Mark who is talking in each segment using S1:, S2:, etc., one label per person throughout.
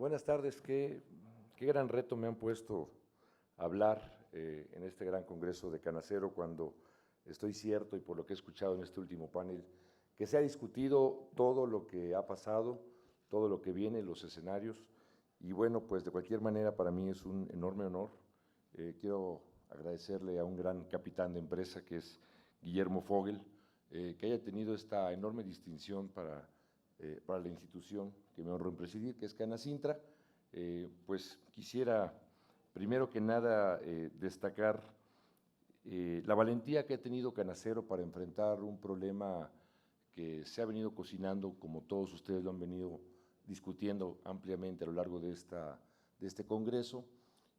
S1: Buenas tardes. Qué gran reto me han puesto a hablar en este gran congreso de Canacero cuando estoy cierto, y por lo que he escuchado en este último panel, que se ha discutido todo lo que ha pasado, todo lo que viene, los escenarios, y bueno, pues de cualquier manera para mí es un enorme honor. Quiero agradecerle a un gran capitán de empresa que es Guillermo Fogel, que haya tenido esta enorme distinción para la institución que me honro en presidir, que es Canacintra. Pues quisiera, primero que nada, destacar la valentía que ha tenido Canacero para enfrentar un problema que se ha venido cocinando, como todos ustedes lo han venido discutiendo ampliamente a lo largo de este congreso,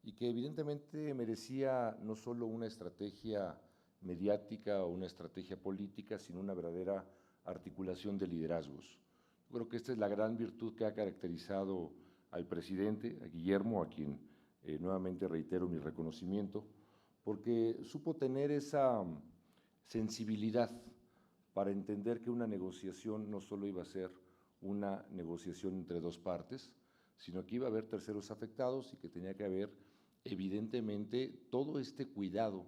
S1: y que evidentemente merecía no solo una estrategia mediática o una estrategia política, sino una verdadera articulación de liderazgos. Yo creo que esta es la gran virtud que ha caracterizado al presidente, a Guillermo, a quien nuevamente reitero mi reconocimiento, porque supo tener esa sensibilidad para entender que una negociación no solo iba a ser una negociación entre dos partes, sino que iba a haber terceros afectados y que tenía que haber evidentemente todo este cuidado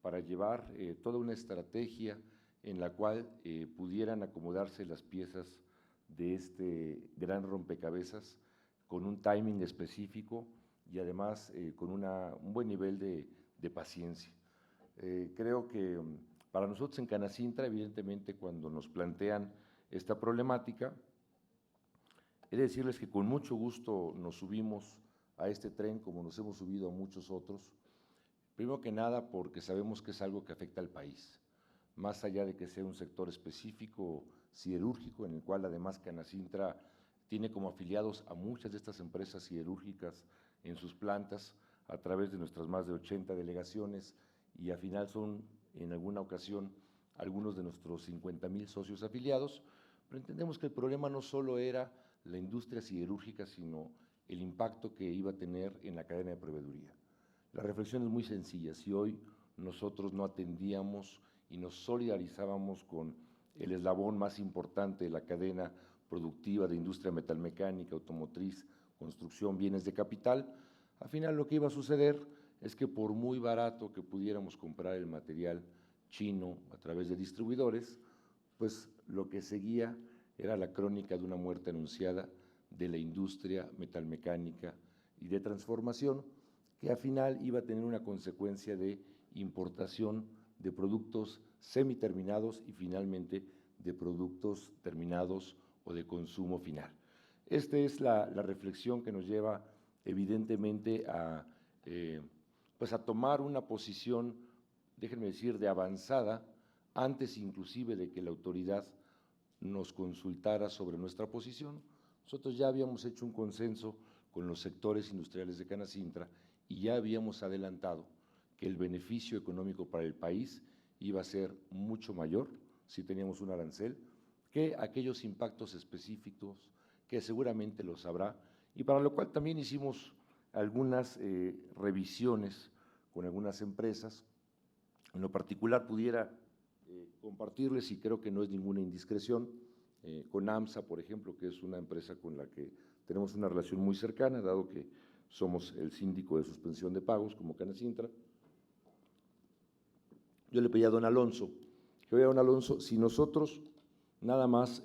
S1: para llevar toda una estrategia en la cual pudieran acomodarse las piezas de este gran rompecabezas con un timing específico y además con un buen nivel de paciencia. Creo que para nosotros en Canacintra, evidentemente, cuando nos plantean esta problemática, he de decirles que con mucho gusto nos subimos a este tren, como nos hemos subido a muchos otros, primero que nada porque sabemos que es algo que afecta al país, más allá de que sea un sector específico siderúrgico, en el cual además Canacintra tiene como afiliados a muchas de estas empresas siderúrgicas en sus plantas a través de nuestras más de 80 delegaciones, y al final son en alguna ocasión algunos de nuestros 50,000 socios afiliados, pero entendemos que el problema no solo era la industria siderúrgica, sino el impacto que iba a tener en la cadena de proveeduría. La reflexión es muy sencilla: si hoy nosotros no atendíamos y nos solidarizábamos con el eslabón más importante de la cadena productiva de industria metalmecánica, automotriz, construcción, bienes de capital, al final lo que iba a suceder es que por muy barato que pudiéramos comprar el material chino a través de distribuidores, pues lo que seguía era la crónica de una muerte anunciada de la industria metalmecánica y de transformación, que al final iba a tener una consecuencia de importación de productos semiterminados y finalmente de productos terminados o de consumo final. Esta es la reflexión que nos lleva evidentemente pues a tomar una posición, déjenme decir, de avanzada, antes inclusive de que la autoridad nos consultara sobre nuestra posición. Nosotros ya habíamos hecho un consenso con los sectores industriales de Canacintra y ya habíamos adelantado que el beneficio económico para el país iba a ser mucho mayor si teníamos un arancel que aquellos impactos específicos que seguramente los habrá, y para lo cual también hicimos algunas revisiones con algunas empresas. En lo particular pudiera compartirles, y creo que no es ninguna indiscreción, con AMSA, por ejemplo, que es una empresa con la que tenemos una relación muy cercana, dado que somos el síndico de suspensión de pagos como Canacintra. Yo le pedí a don Alonso, si nosotros nada más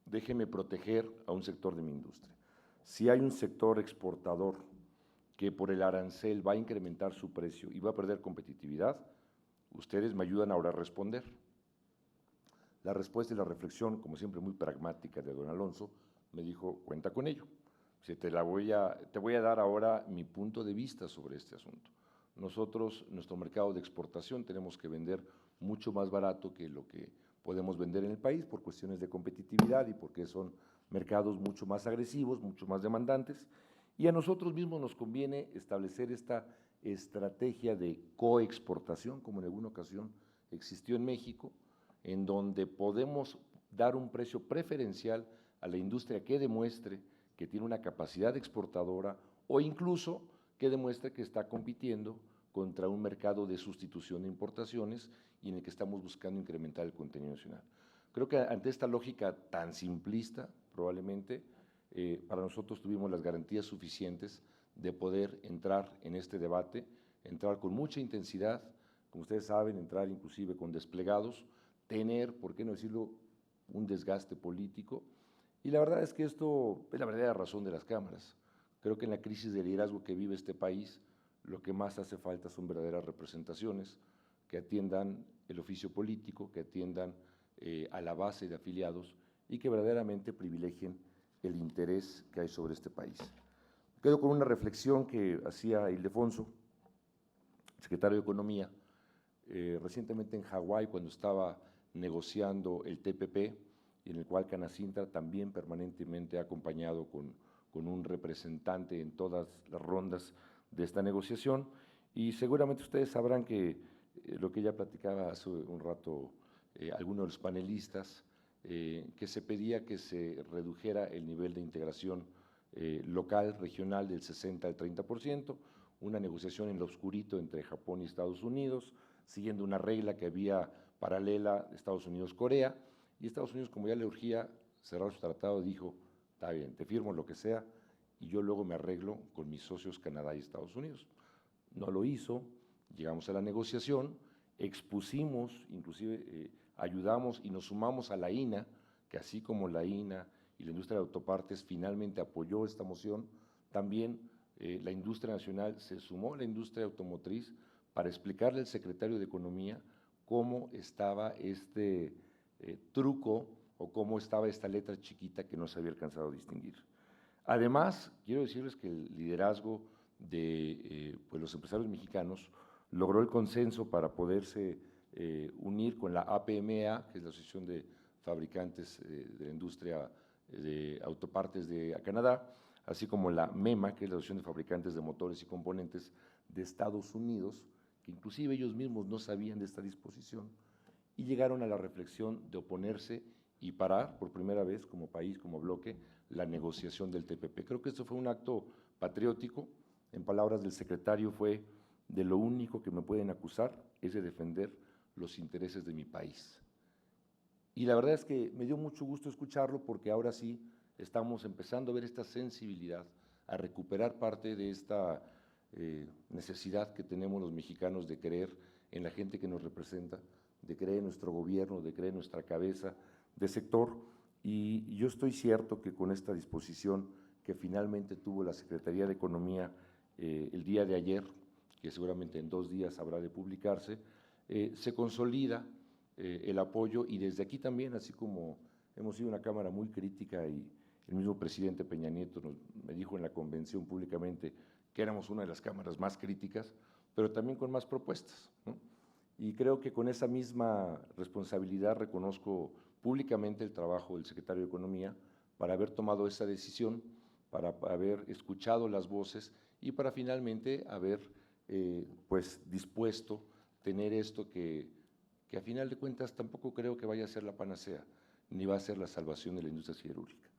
S1: déjeme proteger a un sector de mi industria. Si hay un sector exportador que por el arancel va a incrementar su precio y va a perder competitividad, ustedes me ayudan ahora a responder. La respuesta y la reflexión, como siempre muy pragmática, de don Alonso, me dijo: cuenta con ello. Te voy a dar ahora mi punto de vista sobre este asunto. Nosotros, nuestro mercado de exportación, tenemos que vender mucho más barato que lo que podemos vender en el país por cuestiones de competitividad y porque son mercados mucho más agresivos, mucho más demandantes, y a nosotros mismos nos conviene establecer esta estrategia de coexportación, como en alguna ocasión existió en México, en donde podemos dar un precio preferencial a la industria que demuestre que tiene una capacidad exportadora o incluso que demuestre que está compitiendo contra un mercado de sustitución de importaciones y en el que estamos buscando incrementar el contenido nacional. Creo que ante esta lógica tan simplista, probablemente, para nosotros tuvimos las garantías suficientes de poder entrar en este debate, entrar con mucha intensidad, como ustedes saben, entrar inclusive con desplegados, tener, por qué no decirlo, un desgaste político. Y la verdad es que esto es la verdadera razón de las cámaras. Creo que en la crisis de liderazgo que vive este país, lo que más hace falta son verdaderas representaciones que atiendan el oficio político, que atiendan a la base de afiliados y que verdaderamente privilegien el interés que hay sobre este país. Quedo con una reflexión que hacía Ildefonso, secretario de Economía, recientemente en Hawái, cuando estaba negociando el TPP, en el cual Canacintra también permanentemente ha acompañado con un representante en todas las rondas de esta negociación, y seguramente ustedes sabrán que lo que ya platicaba hace un rato algunos de los panelistas, que se pedía que se redujera el nivel de integración local, regional del 60 al 30%, una negociación en lo oscurito entre Japón y Estados Unidos, siguiendo una regla que había paralela de Estados Unidos-Corea, y Estados Unidos, como ya le urgía cerrar su tratado, dijo, está bien, te firmo lo que sea, y yo luego me arreglo con mis socios Canadá y Estados Unidos. No lo hizo, llegamos a la negociación, expusimos, inclusive ayudamos y nos sumamos a la INA, que así como la INA y la industria de autopartes finalmente apoyó esta moción, también la industria nacional se sumó a la industria automotriz para explicarle al secretario de Economía cómo estaba este truco o cómo estaba esta letra chiquita que no se había alcanzado a distinguir. Además, quiero decirles que el liderazgo de pues los empresarios mexicanos logró el consenso para poderse unir con la APMA, que es la Asociación de Fabricantes de la Industria de Autopartes de Canadá, así como la MEMA, que es la Asociación de Fabricantes de Motores y Componentes de Estados Unidos, que inclusive ellos mismos no sabían de esta disposición, y llegaron a la reflexión de oponerse y parar por primera vez como país, como bloque, la negociación del TPP. Creo que esto fue un acto patriótico. En palabras del secretario fue: de lo único que me pueden acusar es de defender los intereses de mi país. Y la verdad es que me dio mucho gusto escucharlo, porque ahora sí estamos empezando a ver esta sensibilidad, a recuperar parte de esta necesidad que tenemos los mexicanos de creer en la gente que nos representa, de creer en nuestro gobierno, de creer en nuestra cabeza de sector. Y yo estoy cierto que con esta disposición que finalmente tuvo la Secretaría de Economía el día de ayer, que seguramente en 2 días habrá de publicarse, se consolida el apoyo, y desde aquí también, así como hemos sido una Cámara muy crítica y el mismo presidente Peña Nieto me dijo en la convención públicamente que éramos una de las cámaras más críticas, pero también con más propuestas, ¿no? Y creo que con esa misma responsabilidad reconozco públicamente el trabajo del secretario de Economía para haber tomado esa decisión, para haber escuchado las voces y para finalmente haber pues dispuesto tener esto que a final de cuentas tampoco creo que vaya a ser la panacea, ni va a ser la salvación de la industria siderúrgica.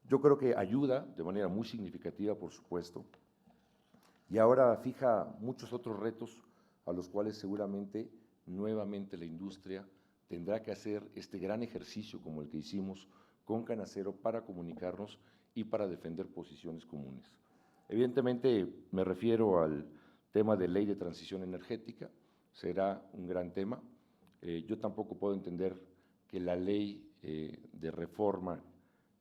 S1: Yo creo que ayuda de manera muy significativa, por supuesto, y ahora fija muchos otros retos a los cuales seguramente nuevamente la industria tendrá que hacer este gran ejercicio como el que hicimos con Canacero para comunicarnos y para defender posiciones comunes. Evidentemente me refiero al tema de ley de transición energética, será un gran tema. Yo tampoco puedo entender que la ley de reforma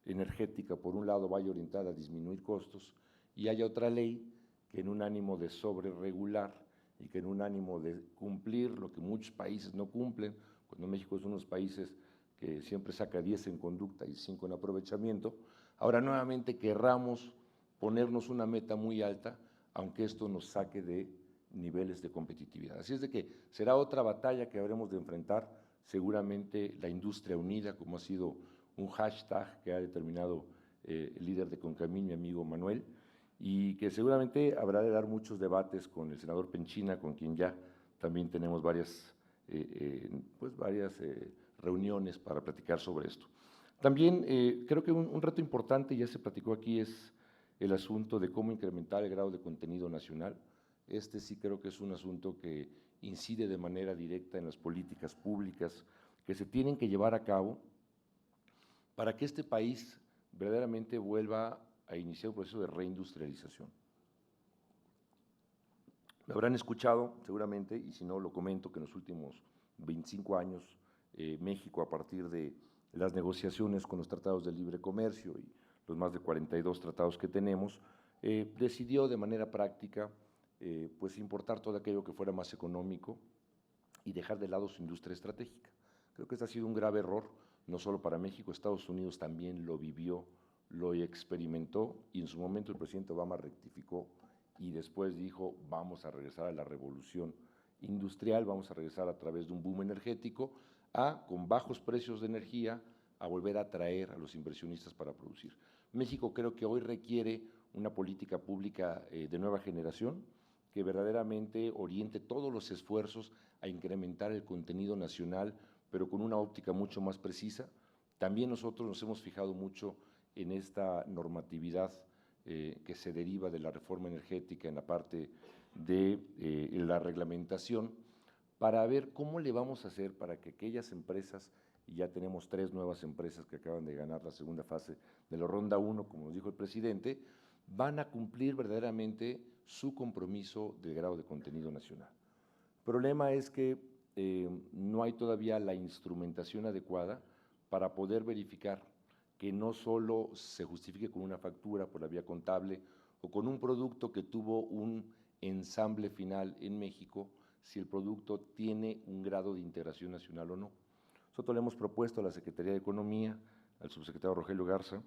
S1: energética, por un lado, vaya orientada a disminuir costos y haya otra ley que en un ánimo de sobreregular y que en un ánimo de cumplir lo que muchos países no cumplen, cuando México es uno de los países que siempre saca 10 en conducta y 5 en aprovechamiento, ahora nuevamente querramos ponernos una meta muy alta, aunque esto nos saque de niveles de competitividad. Así es de que será otra batalla que habremos de enfrentar, seguramente la industria unida, como ha sido un hashtag que ha determinado el líder de Concamín, mi amigo Manuel, y que seguramente habrá de dar muchos debates con el senador Penchina, con quien ya también tenemos varias reuniones para platicar sobre esto. También creo que un reto importante, ya se platicó aquí, es el asunto de cómo incrementar el grado de contenido nacional. Este sí creo que es un asunto que incide de manera directa en las políticas públicas que se tienen que llevar a cabo para que este país verdaderamente vuelva a iniciar un proceso de reindustrialización. Me habrán escuchado seguramente, y si no lo comento, que en los últimos 25 años México, a partir de las negociaciones con los tratados de libre comercio y los más de 42 tratados que tenemos, decidió de manera práctica pues importar todo aquello que fuera más económico y dejar de lado su industria estratégica. Creo que este ha sido un grave error, no solo para México, Estados Unidos también lo vivió, lo experimentó, y en su momento el presidente Obama rectificó y después dijo, vamos a regresar a la revolución industrial, vamos a regresar a través de un boom energético, con bajos precios de energía, a volver a atraer a los inversionistas para producir. México creo que hoy requiere una política pública de nueva generación, que verdaderamente oriente todos los esfuerzos a incrementar el contenido nacional, pero con una óptica mucho más precisa. También nosotros nos hemos fijado mucho en esta normatividad que se deriva de la reforma energética en la parte de la reglamentación, para ver cómo le vamos a hacer para que aquellas empresas, y ya tenemos 3 nuevas empresas que acaban de ganar la segunda fase de la ronda 1, como nos dijo el presidente, van a cumplir verdaderamente su compromiso del grado de contenido nacional. El problema es que no hay todavía la instrumentación adecuada para poder verificar que no solo se justifique con una factura por la vía contable o con un producto que tuvo un ensamble final en México, si el producto tiene un grado de integración nacional o no. Nosotros le hemos propuesto a la Secretaría de Economía, al subsecretario Rogelio Garza,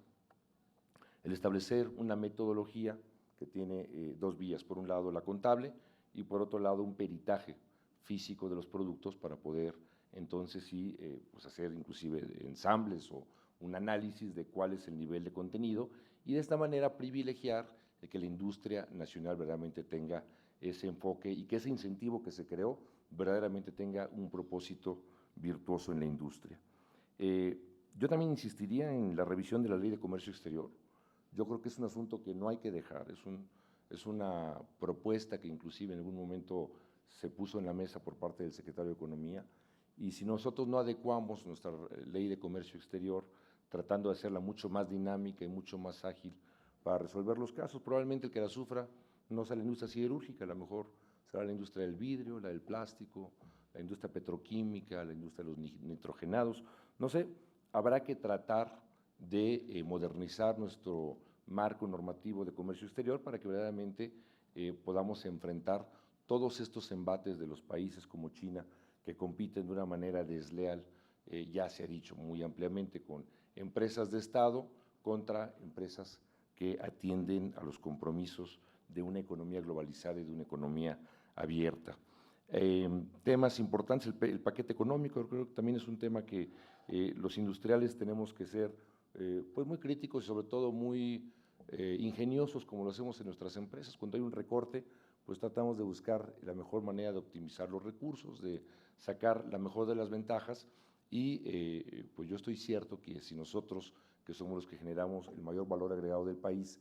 S1: el establecer una metodología que tiene 2 vías, por un lado la contable y por otro lado un peritaje físico de los productos para poder entonces sí pues hacer inclusive ensambles o un análisis de cuál es el nivel de contenido y de esta manera privilegiar que la industria nacional verdaderamente tenga ese enfoque y que ese incentivo que se creó verdaderamente tenga un propósito virtuoso en la industria. Yo también insistiría en la revisión de la Ley de Comercio Exterior. Yo creo que es un asunto que no hay que dejar, es una propuesta que inclusive en algún momento se puso en la mesa por parte del secretario de Economía, y si nosotros no adecuamos nuestra Ley de Comercio Exterior, tratando de hacerla mucho más dinámica y mucho más ágil para resolver los casos, probablemente el que la sufra no sea la industria siderúrgica, a lo mejor será la industria del vidrio, la del plástico, la industria petroquímica, la industria de los nitrogenados, no sé, habrá que tratar de modernizar nuestro marco normativo de comercio exterior para que verdaderamente podamos enfrentar todos estos embates de los países como China que compiten de una manera desleal, ya se ha dicho muy ampliamente, con empresas de Estado contra empresas que atienden a los compromisos de una economía globalizada y de una economía abierta. Temas importantes, el paquete económico, creo que también es un tema que los industriales tenemos que ser pues muy críticos y sobre todo muy ingeniosos como lo hacemos en nuestras empresas. Cuando hay un recorte, pues tratamos de buscar la mejor manera de optimizar los recursos, de sacar la mejor de las ventajas y pues yo estoy cierto que si nosotros, que somos los que generamos el mayor valor agregado del país,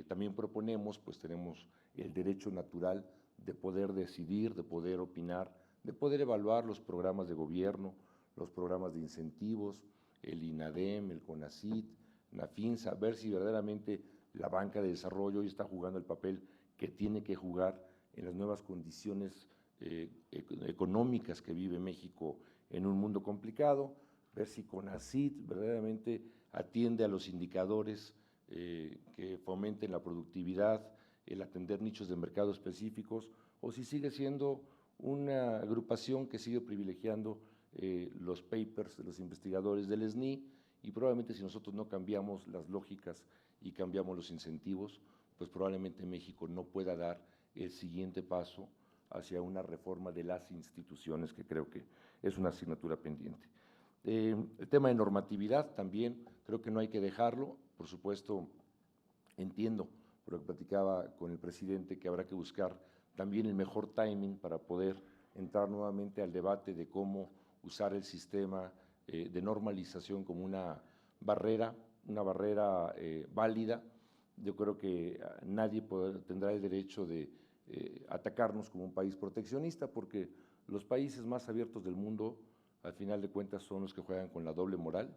S1: también proponemos, pues tenemos el derecho natural de poder decidir, de poder opinar, de poder evaluar los programas de gobierno, los programas de incentivos, el INADEM, el CONACYT, NAFINSA, ver si verdaderamente la banca de desarrollo hoy está jugando el papel que tiene que jugar en las nuevas condiciones económicas que vive México en un mundo complicado, ver si CONACYT verdaderamente atiende a los indicadores que fomenten la productividad, el atender nichos de mercado específicos, o si sigue siendo una agrupación que sigue privilegiando los papers de los investigadores del SNI, y probablemente si nosotros no cambiamos las lógicas y cambiamos los incentivos, pues probablemente México no pueda dar el siguiente paso hacia una reforma de las instituciones, que creo que es una asignatura pendiente. El tema de normatividad también creo que no hay que dejarlo, por supuesto entiendo, por lo que platicaba con el presidente, que habrá que buscar también el mejor timing para poder entrar nuevamente al debate de cómo usar el sistema de normalización como una barrera válida. Yo creo que nadie tendrá el derecho de atacarnos como un país proteccionista, porque los países más abiertos del mundo, al final de cuentas, son los que juegan con la doble moral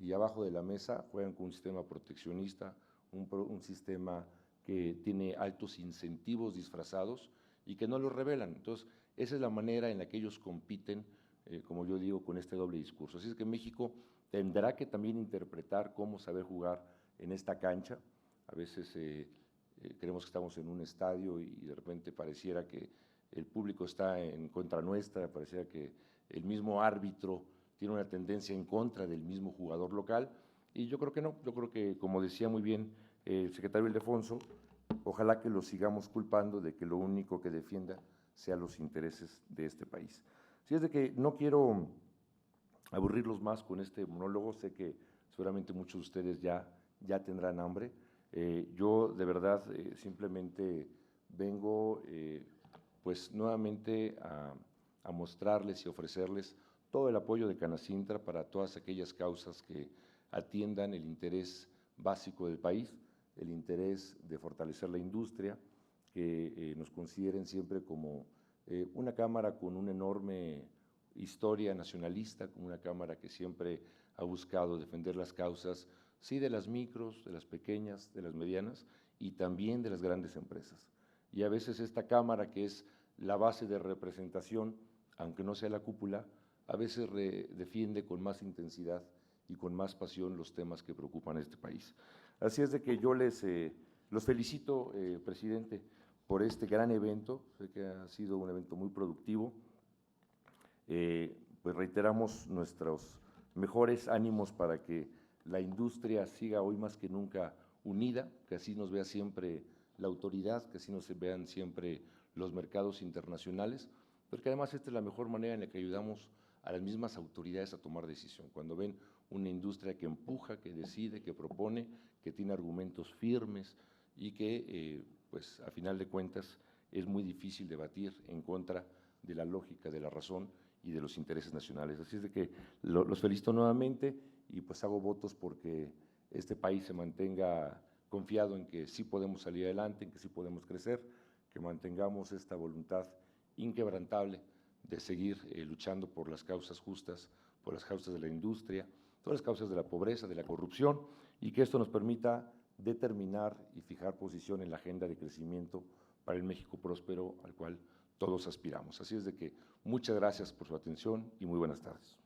S1: y abajo de la mesa juegan con un sistema proteccionista, un sistema que tiene altos incentivos disfrazados y que no los revelan. Entonces, esa es la manera en la que ellos compiten, como yo digo, con este doble discurso. Así es que México tendrá que también interpretar cómo saber jugar en esta cancha. A veces creemos que estamos en un estadio y de repente pareciera que el público está en contra nuestra, pareciera que el mismo árbitro tiene una tendencia en contra del mismo jugador local, y yo creo que no. Yo creo que, como decía muy bien el secretario Ildefonso, ojalá que lo sigamos culpando de que lo único que defienda sean los intereses de este país. Así es de que no quiero aburrirlos más con este monólogo, sé que seguramente muchos de ustedes ya tendrán hambre. Yo de verdad simplemente vengo pues nuevamente a mostrarles y ofrecerles todo el apoyo de Canacintra para todas aquellas causas que atiendan el interés básico del país, el interés de fortalecer la industria, que nos consideren siempre como una Cámara con una enorme historia nacionalista, como una Cámara que siempre ha buscado defender las causas, sí, de las micros, de las pequeñas, de las medianas y también de las grandes empresas. Y a veces esta Cámara, que es la base de representación, aunque no sea la cúpula, a veces defiende con más intensidad y con más pasión los temas que preocupan a este país. Así es de que yo los felicito, presidente, por este gran evento. Sé que ha sido un evento muy productivo. Pues reiteramos nuestros mejores ánimos para que la industria siga hoy más que nunca unida, que así nos vea siempre la autoridad, que así nos vean siempre los mercados internacionales, porque además esta es la mejor manera en la que ayudamos a las mismas autoridades a tomar decisión. Cuando ven una industria que empuja, que decide, que propone, que tiene argumentos firmes y que, pues a final de cuentas, es muy difícil debatir en contra de la lógica, de la razón y de los intereses nacionales. Así es de que los felicito nuevamente y pues hago votos porque este país se mantenga confiado en que sí podemos salir adelante, en que sí podemos crecer, que mantengamos esta voluntad inquebrantable de seguir luchando por las causas justas, por las causas de la industria, todas las causas de la pobreza, de la corrupción, y que esto nos permita determinar y fijar posición en la agenda de crecimiento para el México próspero al cual todos aspiramos. Así es de que muchas gracias por su atención y muy buenas tardes.